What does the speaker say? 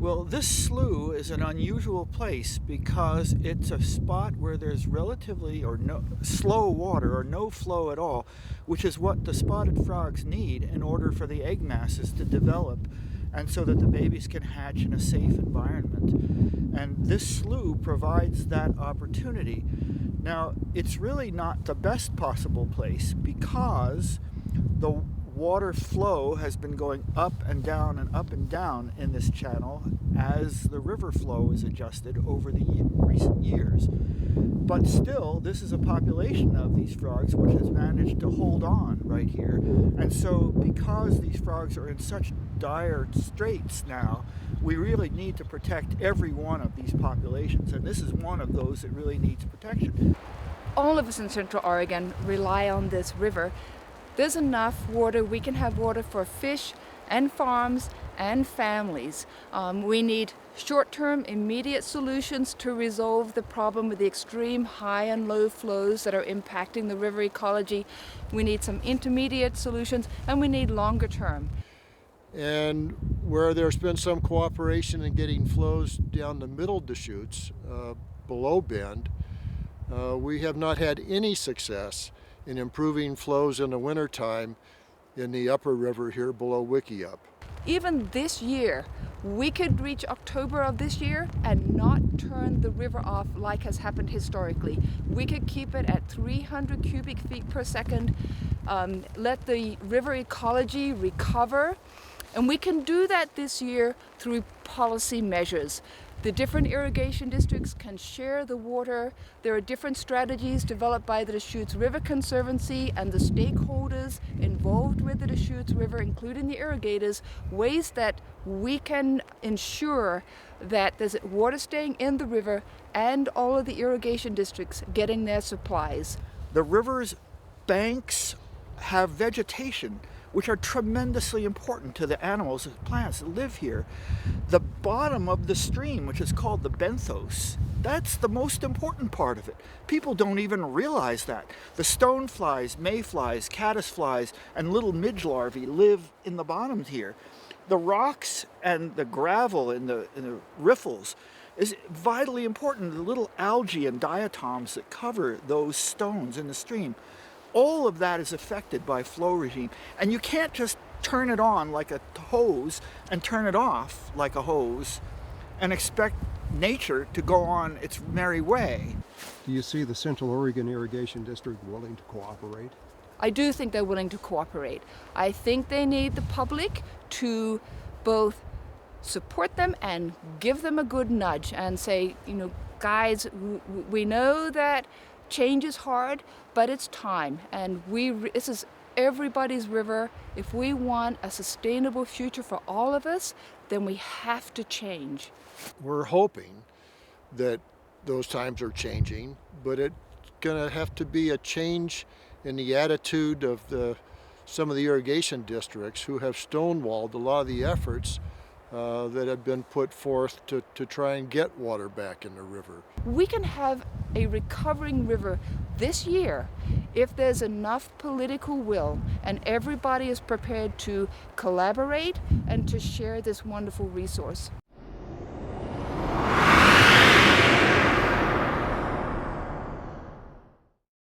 Well, this slough is an unusual place because it's a spot where there's relatively or no slow water or no flow at all, which is what the spotted frogs need in order for the egg masses to develop and so that the babies can hatch in a safe environment. And this slough provides that opportunity. Now, it's really not the best possible place because the water flow has been going up and down in this channel as the river flow is adjusted over the recent years. But still, this is a population of these frogs which has managed to hold on right here. And so because these frogs are in such dire straits now, we really need to protect every one of these populations, and this is one of those that really needs protection. All of us in Central Oregon rely on this river. There's enough water. We can have water for fish and farms and families. We need short-term, immediate solutions to resolve the problem with the extreme high and low flows that are impacting the river ecology. We need some intermediate solutions, and we need longer term. And where there's been some cooperation in getting flows down the middle Deschutes, below Bend, we have not had any success in improving flows in the wintertime in the upper river here below Wickiup. Even this year, we could reach October of this year and not turn the river off like has happened historically. We could keep it at 300 cubic feet per second, let the river ecology recover, and we can do that this year through policy measures. The different irrigation districts can share the water. There are different strategies developed by the Deschutes River Conservancy and the stakeholders involved with the Deschutes River, including the irrigators, ways that we can ensure that there's water staying in the river and all of the irrigation districts getting their supplies. The river's banks have vegetation which are tremendously important to the animals and plants that live here. The bottom of the stream, which is called the benthos, that's the most important part of it. People don't even realize that. The stoneflies, mayflies, caddisflies, and little midge larvae live in the bottoms here. The rocks and the gravel in the riffles is vitally important. The little algae and diatoms that cover those stones in the stream. All of that is affected by flow regime, and you can't just turn it on like a hose and turn it off like a hose and expect nature to go on its merry way. Do you see the Central Oregon Irrigation District willing to cooperate? I do think they're willing to cooperate. I think they need the public to both support them and give them a good nudge and say, guys, we know that change is hard, but it's time, and this is everybody's river. If we want a sustainable future for all of us, then we have to change. We're hoping that those times are changing, but it's going to have to be a change in the attitude of some of the irrigation districts who have stonewalled a lot of the efforts that have been put forth to try and get water back in the river. We can have a recovering river this year if there's enough political will and everybody is prepared to collaborate and to share this wonderful resource.